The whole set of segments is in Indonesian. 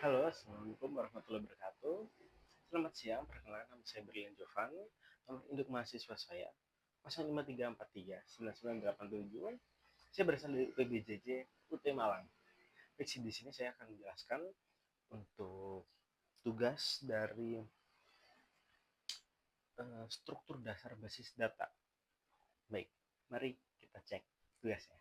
Halo, Assalamualaikum warahmatullahi wabarakatuh. Selamat siang, perkenalkan nama saya Brilian Jovan. Nomor induk mahasiswa saya 053439987. Saya berasal dari UPBJJ UT Malang. Di sini saya akan menjelaskan untuk tugas dari struktur dasar basis data. Baik, mari kita cek tugasnya.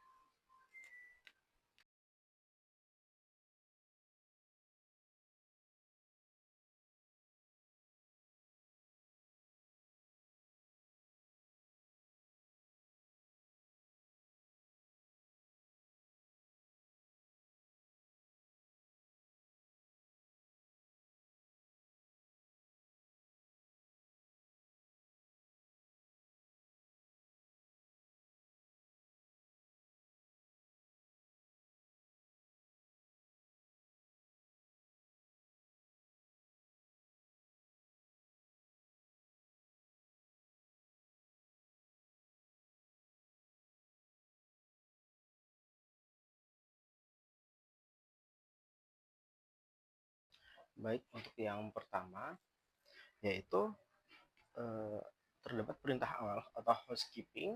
Baik, untuk yang pertama yaitu eh, terdapat perintah awal atau housekeeping,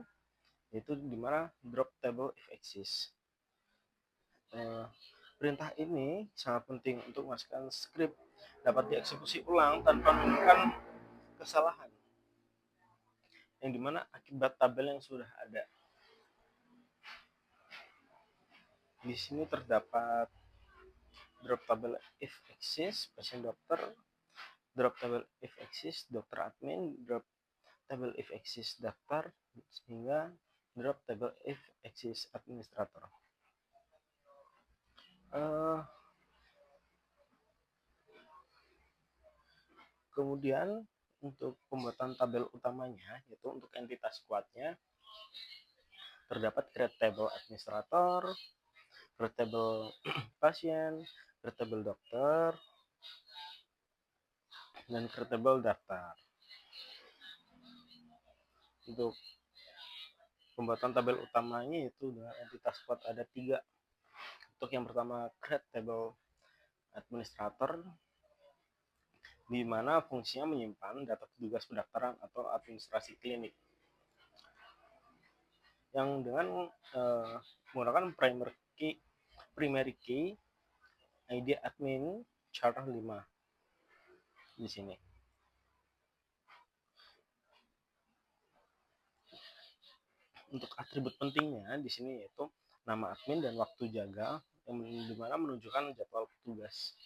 yaitu di mana drop table if exists. Eh, Perintah ini sangat penting untuk memasukkan skrip dapat dieksekusi ulang tanpa menimbulkan kesalahan, yang dimana akibat tabel yang sudah ada. Di sini terdapat drop table if exists pasien dokter, drop table if exists dokter admin, drop table if exists daftar, sehingga drop table if exists administrator. Uh, Kemudian untuk pembuatan tabel utamanya, yaitu untuk entitas squadnya, terdapat create table administrator, create table pasien, create table dokter, dan create table daftar. Untuk pembuatan tabel utamanya itu dengan entitas squad ada 3. Untuk yang pertama create table administrator, di mana fungsinya menyimpan data petugas pendaftaran atau administrasi klinik, yang dengan menggunakan primary key ID admin char 5 di sini. Untuk atribut pentingnya di sini yaitu nama admin dan waktu jaga, yang dimana menunjukkan jadwal petugas.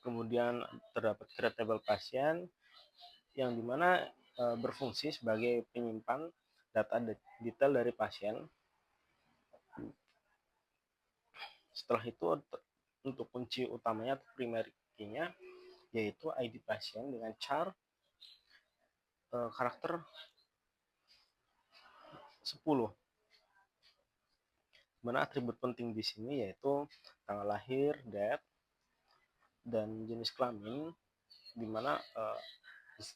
Kemudian terdapat create table pasien, yang dimana berfungsi sebagai penyimpan data detail dari pasien. Setelah itu untuk kunci utamanya atau primary key-nya yaitu ID pasien dengan char karakter 10. Mana atribut penting di sini yaitu tanggal lahir, date, dan jenis kelamin, di mana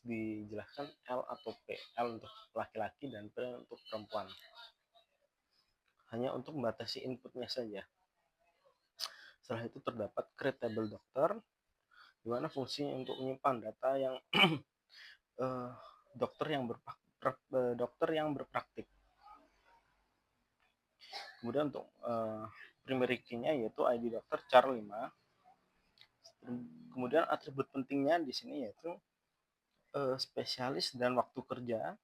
dijelaskan L atau P. L untuk laki-laki dan P untuk perempuan. Hanya untuk membatasi inputnya saja. Setelah itu terdapat create table dokter, di mana fungsinya untuk menyimpan data yang dokter yang berpraktik. Kemudian untuk primary key-nya yaitu ID dokter char 5. Kemudian atribut pentingnya di sini yaitu spesialis dan waktu kerja,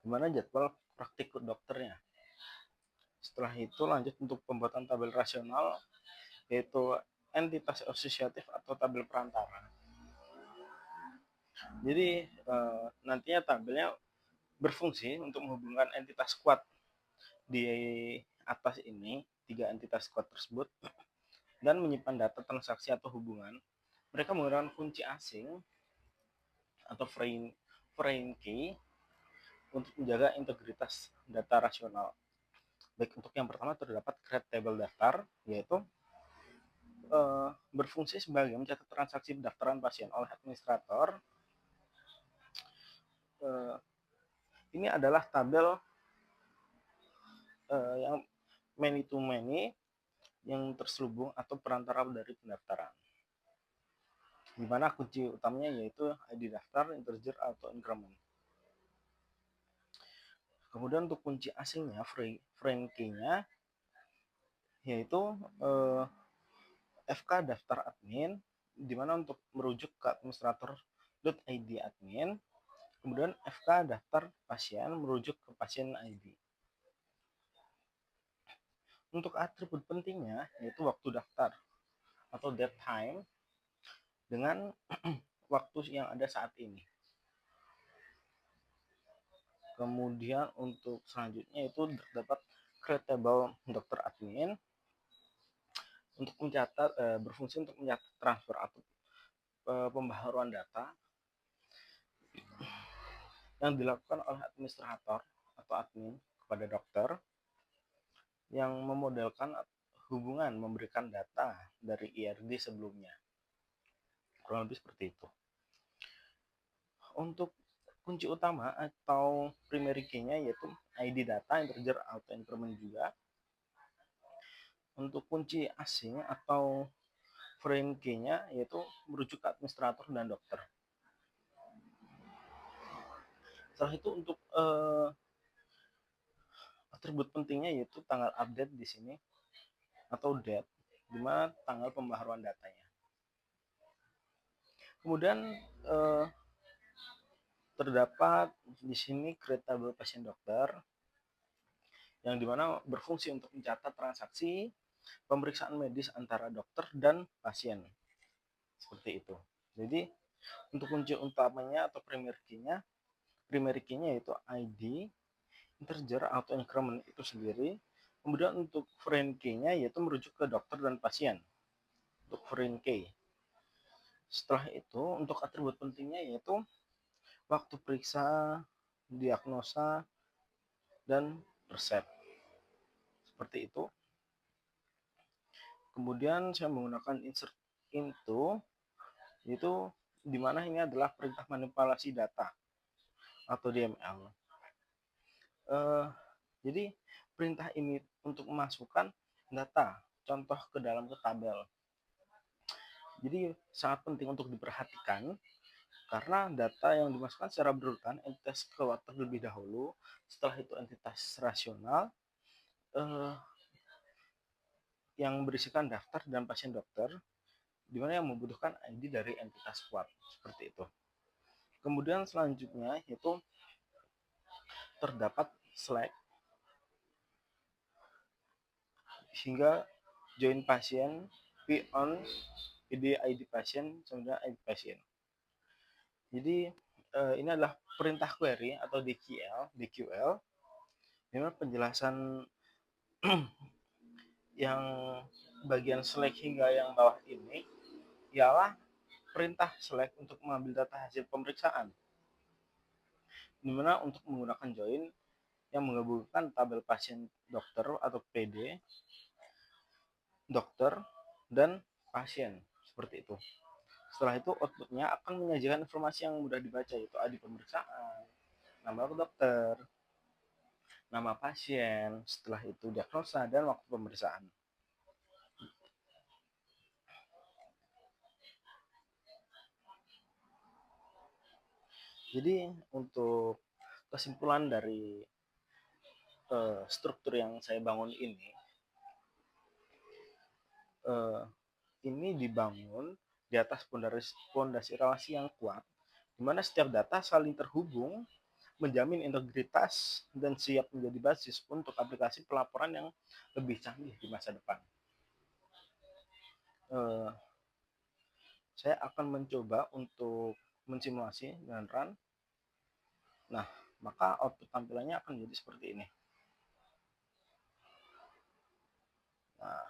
di mana jadwal praktik dokternya. Setelah itu lanjut untuk pembuatan tabel rasional, yaitu entitas asosiatif atau tabel perantara. Jadi nantinya tabelnya berfungsi untuk menghubungkan entitas squad di atas ini, 3 entitas squad tersebut, dan menyimpan data transaksi atau hubungan. Mereka menggunakan kunci asing atau foreign key untuk menjaga integritas data rasional. Baik, untuk yang pertama terdapat create table daftar, yaitu berfungsi sebagai mencatat transaksi pendaftaran pasien oleh administrator. Ini adalah tabel yang many to many, yang terselubung atau perantara dari pendaftaran. Di mana kunci utamanya yaitu ID daftar, integer, atau increment. Kemudian untuk kunci asingnya, foreign key-nya, yaitu FK daftar admin, di mana untuk merujuk ke administrator.id admin, kemudian FK daftar pasien merujuk ke pasien ID. Untuk atribut pentingnya yaitu waktu daftar atau date time dengan waktu yang ada saat ini. Kemudian untuk selanjutnya itu terdapat create table dokter admin untuk mencatat berfungsi untuk mencatat transfer atau pembaharuan data yang dilakukan oleh administrator atau admin kepada dokter yang memodelkan hubungan memberikan data dari IRD sebelumnya. Kurang lebih seperti itu. Untuk kunci utama atau primary key-nya yaitu ID data, integer, auto increment juga. Untuk kunci asing atau foreign key-nya yaitu merujuk ke administrator dan dokter. Setelah itu untuk atribut pentingnya yaitu tanggal update di sini atau date, di mana tanggal pembaharuan datanya. Kemudian terdapat di sini create table pasien dokter yang dimana berfungsi untuk mencatat transaksi pemeriksaan medis antara dokter dan pasien. Seperti itu. Jadi untuk kunci utamanya atau primary key-nya yaitu ID, integer, auto increment itu sendiri. Kemudian untuk foreign key-nya yaitu merujuk ke dokter dan pasien. Untuk foreign key. Setelah itu untuk atribut pentingnya yaitu waktu periksa, diagnosa, dan resep. Seperti itu. Kemudian saya menggunakan insert into, yaitu di mana ini adalah perintah manipulasi data atau DML. Jadi perintah ini untuk memasukkan data contoh ke dalam tabel. Jadi sangat penting untuk diperhatikan karena data yang dimasukkan secara berurutan, entitas keluar terlebih dahulu, setelah itu entitas rasional yang berisikan daftar dan pasien dokter, di mana yang membutuhkan ID dari entitas kuat, seperti itu. Kemudian selanjutnya yaitu terdapat select hingga join pasien, on ID pasien, kemudian ID pasien. Jadi ini adalah perintah query atau DQL, dimana penjelasan yang bagian select hingga yang bawah ini ialah perintah select untuk mengambil data hasil pemeriksaan, dimana untuk menggunakan join yang menggabungkan tabel pasien dokter atau PD, dokter, dan pasien, seperti itu. Setelah itu outputnya akan menyajikan informasi yang mudah dibaca, yaitu ID pemeriksaan, nama dokter, nama pasien, setelah itu diagnosa, dan waktu pemeriksaan. Jadi untuk kesimpulan dari struktur yang saya bangun ini dibangun di atas fondasi relasi yang kuat, di mana setiap data saling terhubung, menjamin integritas, dan siap menjadi basis untuk aplikasi pelaporan yang lebih canggih di masa depan. Saya akan mencoba untuk mensimulasi dengan run. Nah, maka output tampilannya akan jadi seperti ini. Nah,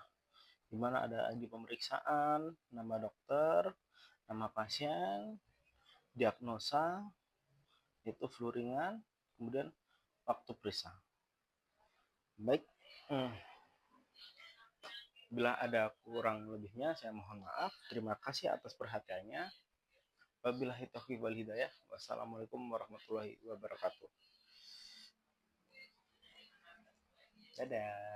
di mana ada ID pemeriksaan, nama dokter, nama pasien, diagnosa, itu flu ringan, kemudian waktu periksa. Baik, bila ada kurang lebihnya saya mohon maaf. Terima kasih atas perhatiannya. Wabillahi taufiq wal hidayah. Wassalamualaikum warahmatullahi wabarakatuh. Dadah.